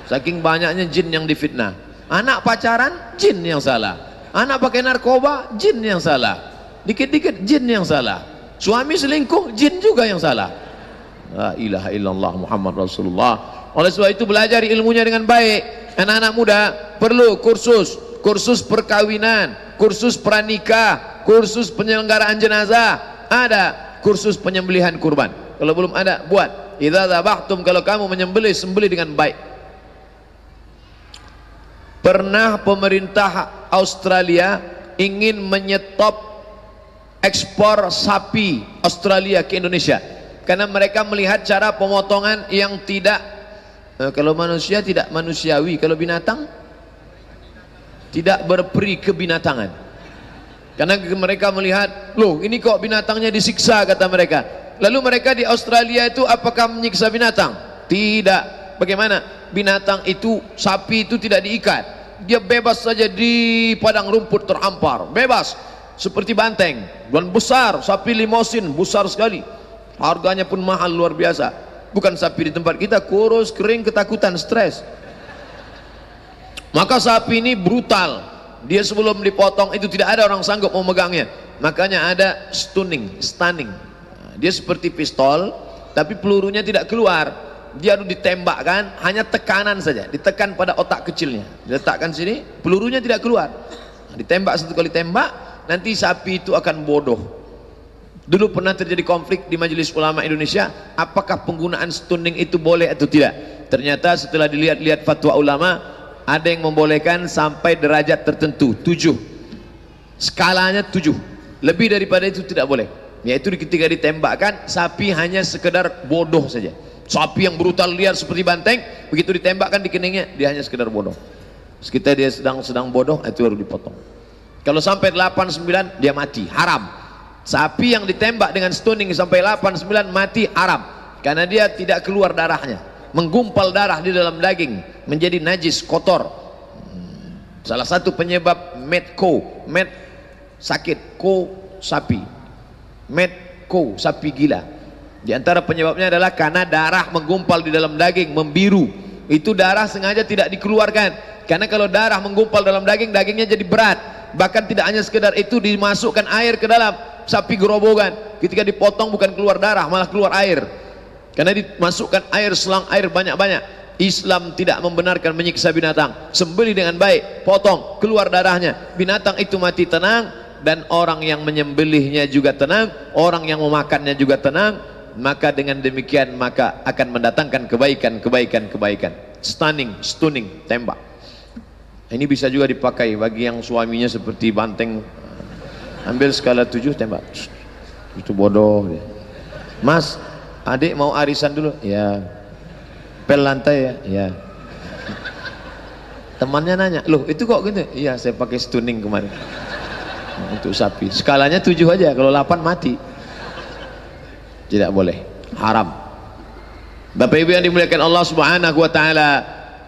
Saking banyaknya jin yang difitnah. Anak pacaran, jin yang salah. Anak pakai narkoba, jin yang salah. Dikit-dikit jin yang salah. Suami selingkuh, jin juga yang salah. La ilaha illallah Muhammad Rasulullah. Oleh sebab itu belajar ilmunya dengan baik. Anak-anak muda perlu kursus perkawinan, kursus pranikah, kursus penyelenggaraan jenazah, ada kursus penyembelihan kurban. Kalau belum ada, buat. Idza dzabhtum, kalau kamu menyembelih, sembelih dengan baik. Pernah pemerintah Australia ingin menyetop ekspor sapi Australia ke Indonesia karena mereka melihat cara pemotongan yang tidak, kalau manusia tidak manusiawi, kalau binatang tidak berperi kebinatangan. Karena mereka melihat, loh ini kok binatangnya disiksa, kata mereka. Lalu mereka di Australia itu apakah menyiksa binatang? Tidak. Bagaimana? Binatang itu, sapi itu tidak diikat, dia bebas saja di padang rumput terhampar, bebas seperti banteng. Dan besar, sapi limosin besar sekali, harganya pun mahal luar biasa. Bukan sapi di tempat kita, kurus, kering, ketakutan, stres. Maka sapi ini brutal, dia sebelum dipotong itu tidak ada orang sanggup memegangnya, makanya ada stunning. Dia seperti pistol tapi pelurunya tidak keluar, dia harus ditembakkan, hanya tekanan saja, ditekan pada otak kecilnya, diletakkan sini, pelurunya tidak keluar. Ditembak 1 kali tembak, nanti sapi itu akan bodoh. Dulu pernah terjadi konflik di Majelis Ulama Indonesia, apakah penggunaan stunning itu boleh atau tidak. Ternyata setelah dilihat-lihat fatwa ulama, ada yang membolehkan sampai derajat tertentu, 7, skalanya 7, lebih daripada itu tidak boleh. Yaitu ketika ditembakkan, sapi hanya sekedar bodoh saja. Sapi yang brutal liar seperti banteng, begitu ditembakkan di keningnya, dia hanya sekedar bodoh. Sekitar dia sedang bodoh, itu baru dipotong. Kalau sampai 8-9 dia mati, haram. Sapi yang ditembak dengan stunning sampai 8-9 mati, haram, karena dia tidak keluar darahnya, menggumpal darah di dalam daging, menjadi najis, kotor. Salah satu penyebab med sakit, sapi, sapi gila. Di antara penyebabnya adalah karena darah menggumpal di dalam daging, membiru. Itu darah sengaja tidak dikeluarkan, karena kalau darah menggumpal dalam daging, dagingnya jadi berat. Bahkan tidak hanya sekedar itu, dimasukkan air ke dalam sapi gerobogan. Ketika dipotong bukan keluar darah, malah keluar air, karena dimasukkan air, selang air banyak-banyak. Islam tidak membenarkan menyiksa binatang. Sembelih dengan baik, potong, keluar darahnya, binatang itu mati tenang, dan orang yang menyembelihnya juga tenang, orang yang memakannya juga tenang. Maka dengan demikian maka akan mendatangkan kebaikan. Stunning, tembak. Ini bisa juga dipakai bagi yang suaminya seperti banteng. Ambil skala 7, tembak. Itu bodoh dia. Mas, adik mau arisan dulu? Ya. Pel lantai ya? Ya. Temannya nanya, loh itu kok gitu? Iya, saya pakai stunning kemarin untuk sapi. Skalanya 7 aja, kalau 8 mati. tidak boleh, haram. Bapak Ibu yang dimuliakan Allah Subhanahu wa taala,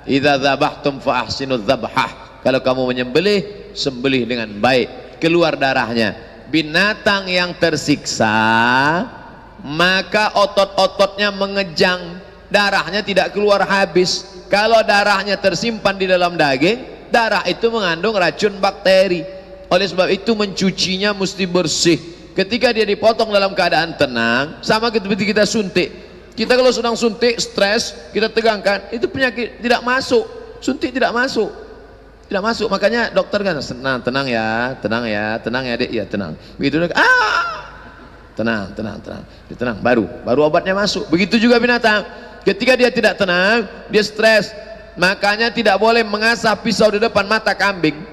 idza dzabhtum fa ahsinudz dzabhah. Kalau kamu menyembelih, sembelih dengan baik, keluar darahnya. Binatang yang tersiksa, maka otot-ototnya mengejang, darahnya tidak keluar habis. Kalau darahnya tersimpan di dalam daging, darah itu mengandung racun bakteri. Oleh sebab itu mencucinya mesti bersih. Ketika dia dipotong dalam keadaan tenang, sama seperti kita suntik. Kita kalau sedang suntik, stres, kita tegangkan, itu penyakit tidak masuk, suntik tidak masuk, tidak masuk. Makanya dokter kan tenang ya, tenang ya, tenang ya dek, ya tenang. Begitu tenang, baru obatnya masuk. Begitu juga binatang. Ketika dia tidak tenang, dia stres, makanya tidak boleh mengasah pisau di depan mata kambing.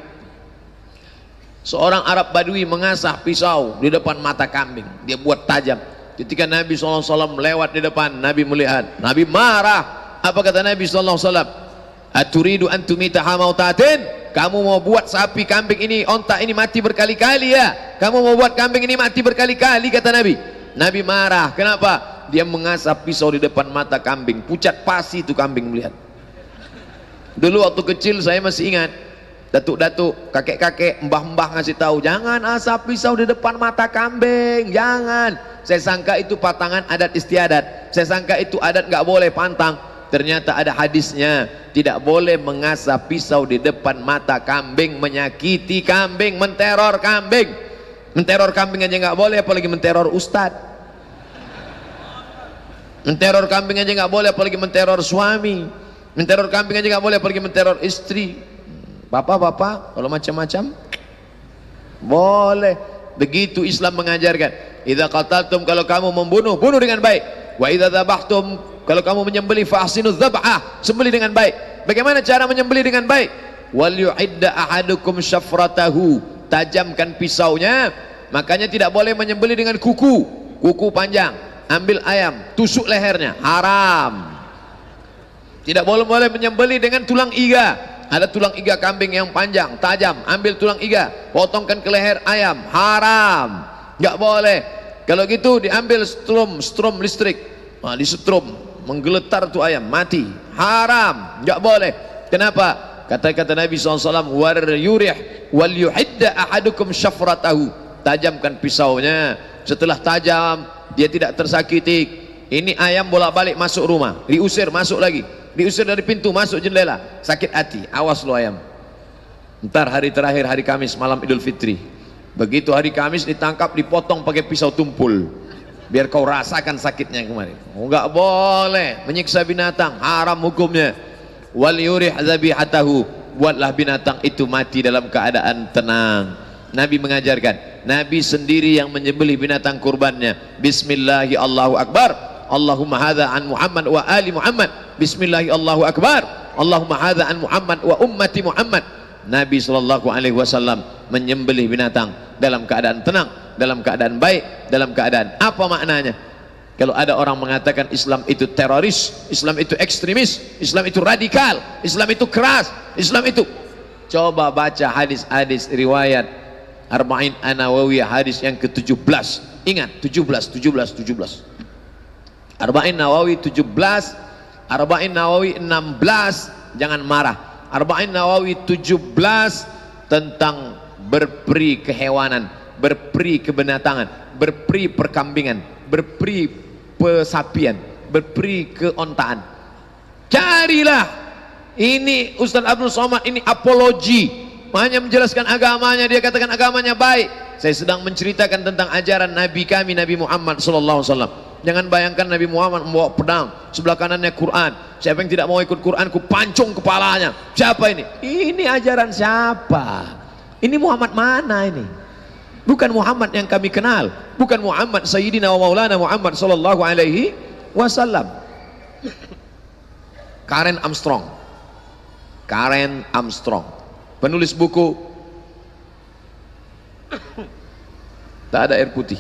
Seorang Arab Badui mengasah pisau di depan mata kambing, dia buat tajam. Ketika Nabi SAW lewat di depan, Nabi melihat, Nabi marah. Apa kata Nabi SAW? Aturidu antumita hamautatin? Kamu mau buat sapi kambing ini, onta ini mati berkali-kali ya? Kamu mau buat kambing ini mati berkali-kali, kata Nabi. Nabi marah. Kenapa? Dia mengasah pisau di depan mata kambing, pucat pasi itu kambing melihat. Dulu waktu kecil saya masih ingat, datuk-datuk, kakek-kakek, mbah-mbah ngasih tahu, jangan asap pisau di depan mata kambing, jangan. Saya sangka itu patangan adat istiadat, saya sangka itu adat nggak boleh pantang. Ternyata ada hadisnya, tidak boleh mengasah pisau di depan mata kambing, menyakiti kambing, menteror kambing. Menteror kambing aja nggak boleh, apalagi menteror ustadz. Menteror kambing aja nggak boleh, apalagi menteror suami. Menteror kambing aja nggak boleh, apalagi menteror istri. Bapak-bapak kalau macam-macam boleh. Begitu Islam mengajarkan. Idza qataltum, kalau kamu membunuh, bunuh dengan baik. Wa idza dzabhtum, kalau kamu menyembelih, fa ahsinudz dzabhah, sembelih dengan baik. Bagaimana cara menyembelih dengan baik? Wal yu'idda ahadukum syafratahu, tajamkan pisaunya. Makanya tidak boleh menyembelih dengan kuku panjang. Ambil ayam, tusuk lehernya, haram. Tidak boleh menyembelih dengan tulang iga. Ada tulang iga kambing yang panjang, tajam, ambil tulang iga, potongkan ke leher ayam, haram. Nggak boleh. Kalau gitu diambil strom listrik, disetrum, menggeletar tuh ayam, mati, haram. Nggak boleh. Kenapa? Kata Nabi SAW, war yurih wal yuhidda ahadukum syafratahu, tajamkan pisaunya. Setelah tajam, dia tidak tersakiti. Ini ayam bolak-balik masuk rumah, diusir masuk lagi, diusir dari pintu masuk jendela, sakit hati. Awas lo ayam. Ntar hari terakhir, hari Kamis, malam Idul Fitri, begitu hari Kamis ditangkap, dipotong pakai pisau tumpul, biar kau rasakan sakitnya kemarin. Enggak boleh menyiksa binatang, haram hukumnya. Wal yurih dzabihatahu, buatlah binatang itu mati dalam keadaan tenang. Nabi mengajarkan, Nabi sendiri yang menyembelih binatang kurbannya. Bismillahi Allahu Akbar, Allahumma hadza an Muhammad wa ali Muhammad. Bismillahi Allahu Akbar, Allahumma hadza an Muhammad wa ummati Muhammad. Nabi SAW menyembelih binatang dalam keadaan tenang, dalam keadaan baik, dalam keadaan apa maknanya? Kalau ada orang mengatakan Islam itu teroris, Islam itu ekstremis, Islam itu radikal, Islam itu keras, Islam itu, coba baca hadis-hadis riwayat Arba'in An-Nawawiyah, hadis yang ke-17. Ingat, 17. Arba'in Nawawi 17, Arba'in Nawawi 16, jangan marah. Arba'in Nawawi 17 tentang berperi kehewanan, berperi kebenatangan, berperi perkambingan, berperi pesapian, berperi keontaan. Carilah. Ini Ustaz Abdul Somad, ini apologi, hanya menjelaskan agamanya. Dia katakan agamanya baik. Saya sedang menceritakan tentang ajaran Nabi kami, Nabi Muhammad SAW. Jangan bayangkan Nabi Muhammad membawa pedang, sebelah kanannya Quran. Siapa yang tidak mau ikut Quran, ku pancung kepalanya. Siapa ini? Ini ajaran siapa? Ini Muhammad mana ini? Bukan Muhammad yang kami kenal, bukan Muhammad Sayyidina wa Maulana Muhammad SAW. Karen Armstrong, penulis buku tak ada air putih,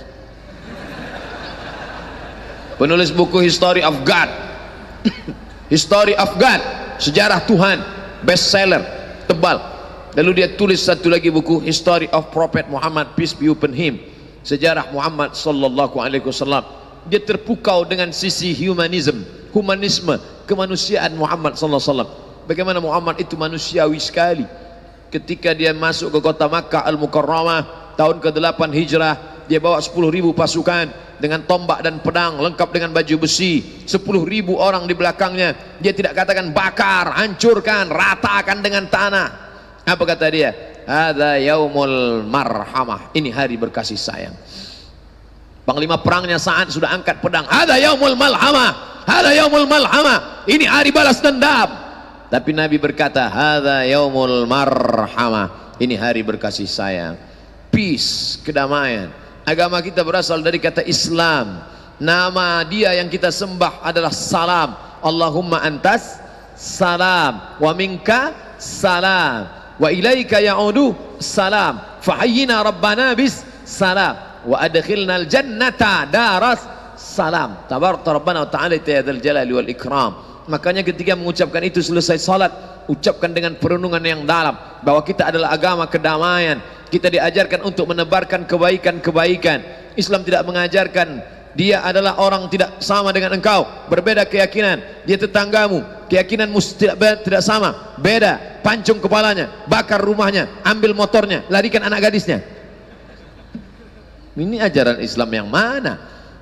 penulis buku History of God sejarah Tuhan, bestseller, tebal. Lalu dia tulis satu lagi buku History of Prophet Muhammad, peace be upon him, sejarah Muhammad SAW. dia terpukau dengan sisi humanisme, kemanusiaan Muhammad sallallahu alaihi wasallam. Bagaimana Muhammad itu manusiawi sekali. Ketika dia masuk ke kota Makkah Al-Mukarramah tahun ke-8 Hijrah, dia bawa 10.000 pasukan dengan tombak dan pedang, lengkap dengan baju besi, 10.000 orang di belakangnya. Dia tidak katakan bakar, hancurkan, ratakan dengan tanah. Apa kata dia? Hadza yaumul marhamah, ini hari berkasih sayang. Panglima perangnya Sa'ad sudah angkat pedang. Hadza yaumul malhamah, hadza yaumul malhamah, ini hari balas dendam. Tapi Nabi berkata, hadza yaumul marhamah, ini hari berkasih sayang. Peace, kedamaian. Agama kita berasal dari kata Islam. Nama dia yang kita sembah adalah salam. Allahumma antas salam wa minka salam wa ilaika ya'udu salam fahayyina rabbana bis salam wa adkhilnal jannata daras salam tabarakta rabbana wa ta'ala ya dzal jalali wal ikram. Makanya ketika mengucapkan itu selesai salat, ucapkan dengan perenungan yang dalam bahwa kita adalah agama kedamaian. Kita diajarkan untuk menebarkan kebaikan-kebaikan. Islam tidak mengajarkan dia adalah orang tidak sama dengan engkau, berbeda keyakinan, dia tetanggamu, keyakinanmu tidak sama, beda, pancung kepalanya, bakar rumahnya, ambil motornya, larikan anak gadisnya. Ini ajaran Islam yang mana?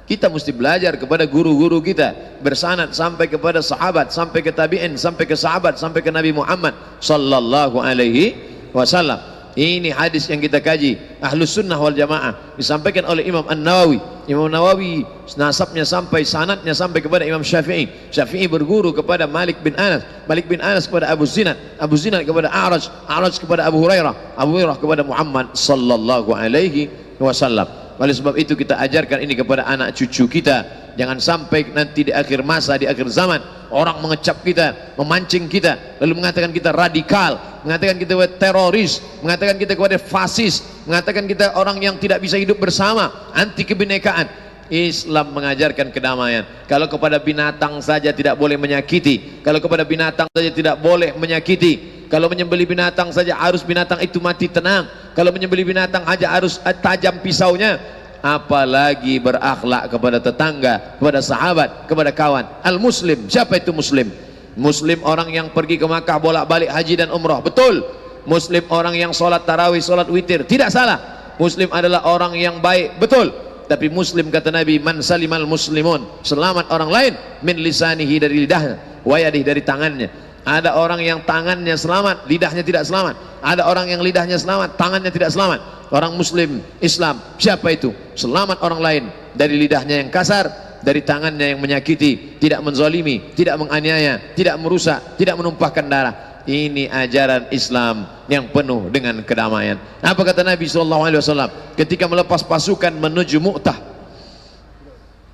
Kita mesti belajar kepada guru-guru kita, bersanad sampai kepada sahabat, sampai ke tabi'in, sampai ke sahabat, sampai ke Nabi Muhammad sallallahu alaihi wasallam. Ini hadis yang kita kaji, Ahlus Sunnah wal Jamaah, disampaikan oleh Imam An-Nawawi. Imam Nawawi nasabnya sampai sanadnya sampai kepada Imam Syafi'i. Syafi'i berguru kepada Malik bin Anas, Malik bin Anas kepada Abu Zinad, Abu Zinad kepada A'raj, A'raj kepada Abu Hurairah, Abu Hurairah kepada Muhammad sallallahu alaihi wasallam. Oleh sebab itu kita ajarkan ini kepada anak cucu kita. Jangan sampai nanti di akhir masa, di akhir zaman, orang mengecap kita, memancing kita, lalu mengatakan kita radikal, mengatakan kita teroris, mengatakan kita kepada fasis, mengatakan kita orang yang tidak bisa hidup bersama, anti kebinekaan. Islam mengajarkan kedamaian. Kalau kepada binatang saja tidak boleh menyakiti, kalau kepada binatang saja tidak boleh menyakiti, kalau menyembelih binatang saja harus binatang itu mati tenang, kalau menyembelih binatang aja harus tajam pisaunya, apalagi berakhlak kepada tetangga, kepada sahabat, kepada kawan. Al-Muslim, siapa itu Muslim? Muslim orang yang pergi ke Makkah bolak-balik haji dan umrah, betul. Muslim orang yang sholat tarawih, sholat witir, tidak salah. Muslim adalah orang yang baik, betul. Tapi Muslim kata Nabi, man salimal muslimun, selamat orang lain, min lisanihi, dari lidahnya, wa yadihi, dari tangannya. Ada orang yang tangannya selamat, lidahnya tidak selamat. Ada orang yang lidahnya selamat, tangannya tidak selamat. Orang Muslim Islam siapa itu? Selamat orang lain dari lidahnya yang kasar, dari tangannya yang menyakiti, tidak menzalimi, tidak menganiaya, tidak merusak, tidak menumpahkan darah. Ini ajaran Islam yang penuh dengan kedamaian. Apa kata Nabi SAW ketika melepas pasukan menuju Mu'tah?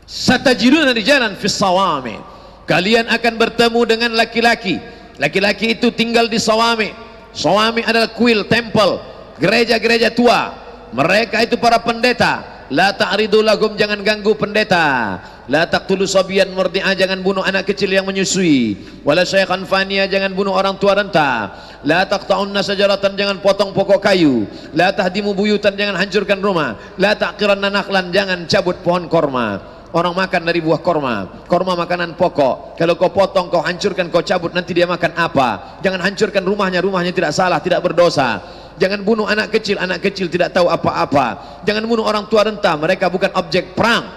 Satajiduna rijalan fis sawami, kalian akan bertemu dengan laki-laki. Laki-laki itu tinggal di sawami. Sawami adalah kuil, temple, gereja-gereja tua. Mereka itu para pendeta. La ta'ridu lahum, jangan ganggu pendeta. La taqtulu sabiyan murdi'a, jangan bunuh anak kecil yang menyusui. Wala syaikhan faniya, jangan bunuh orang tua renta. La taqta'unna sajaratan, jangan potong pokok kayu. La tahdimu buyutan, jangan hancurkan rumah. La taqiranna nakhlan, jangan cabut pohon korma. Orang makan dari buah korma, korma makanan pokok. Kalau kau potong, kau hancurkan, kau cabut, nanti dia makan apa? Jangan hancurkan rumahnya, rumahnya tidak salah, tidak berdosa. Jangan bunuh anak kecil tidak tahu apa-apa. Jangan bunuh orang tua renta, mereka bukan objek perang.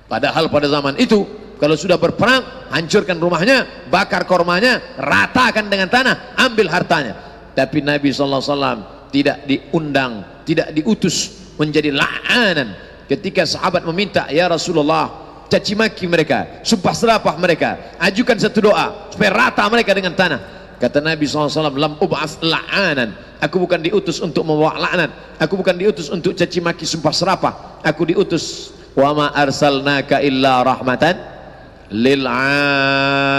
Padahal pada zaman itu, kalau sudah berperang, hancurkan rumahnya, bakar kormanya, ratakan dengan tanah, ambil hartanya. Tapi Nabi SAW tidak diundang, tidak diutus menjadi la'anan. Ketika sahabat meminta, ya Rasulullah, caci maki mereka, sumpah serapah mereka, ajukan satu doa supaya rata mereka dengan tanah. Kata Nabi SAW, lam ub'ats la'anan, aku bukan diutus untuk membawa laknat, aku bukan diutus untuk caci maki, sumpah serapah. Aku diutus, wa ma arsalnaka illa rahmatan lil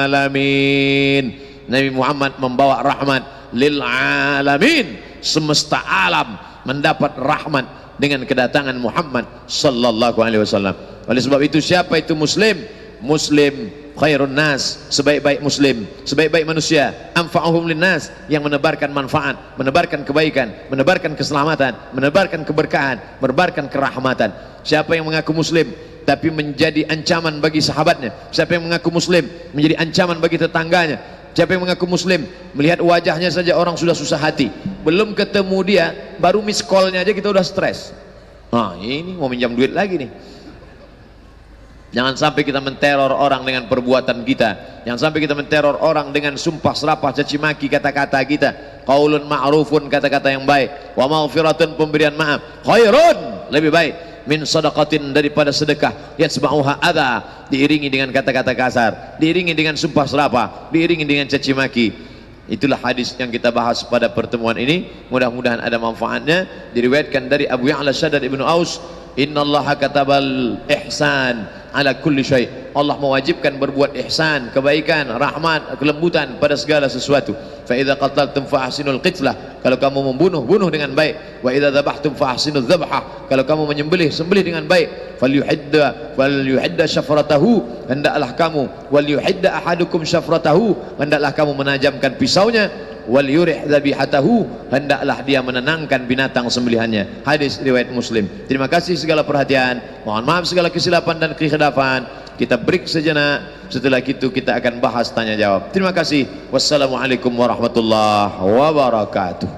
alamin. Nabi Muhammad membawa rahmat lil alamin, semesta alam mendapat rahmat dengan kedatangan Muhammad sallallahu alaihi wasallam. Oleh sebab itu, siapa itu Muslim? Muslim khairun nas, sebaik-baik muslim, sebaik-baik manusia, anfa'uhum linnas, yang menebarkan manfaat, menebarkan kebaikan, menebarkan keselamatan, menebarkan keberkahan, menebarkan kerahmatan. Siapa yang mengaku muslim tapi menjadi ancaman bagi sahabatnya. Siapa yang mengaku muslim menjadi ancaman bagi tetangganya. Siapa yang mengaku muslim melihat wajahnya saja orang sudah susah hati, belum ketemu dia baru miss call-nya aja kita udah stres. Nah ini mau minjam duit lagi nih. Jangan sampai kita menteror orang dengan perbuatan kita. Jangan sampai kita menteror orang dengan sumpah serapah, caci maki, kata-kata kita. Qaulun ma'rufun, kata-kata yang baik. Wa maghfiratun, pemberian maaf. Khairun, lebih baik. Min sadaqatin, daripada sedekah. Yatsba'uha adha, diiringi dengan kata-kata kasar, diiringi dengan sumpah serapah, diiringi dengan caci maki. Itulah hadis yang kita bahas pada pertemuan ini. Mudah-mudahan ada manfaatnya. Diriwayatkan dari Abu Ya'la Shaddad ibnu Aus, innallaha katabal ihsan ala kulli syai. Allah mewajibkan berbuat ihsan, kebaikan, rahmat, kelembutan pada segala sesuatu. Fa idza qataltum fa ahsinul qitlah, kalau kamu membunuh, bunuh dengan baik. Wa idza dzabhtum fa ahsinudz dzabhah, kalau kamu menyembelih, sembelih dengan baik. Falyuhidda syafratahu, hendaklah kamu, wal yuhidda ahadukum syafratahu, hendaklah kamu menajamkan pisaunya. Wal yurih dzabihatahu, hendaklah dia menenangkan binatang sembelihannya. Hadis riwayat Muslim. Terima kasih segala perhatian, mohon maaf segala kesilapan dan kekhilafan. Kita break sejenak, setelah itu kita akan bahas tanya jawab. Terima kasih. Wassalamualaikum warahmatullahi wabarakatuh.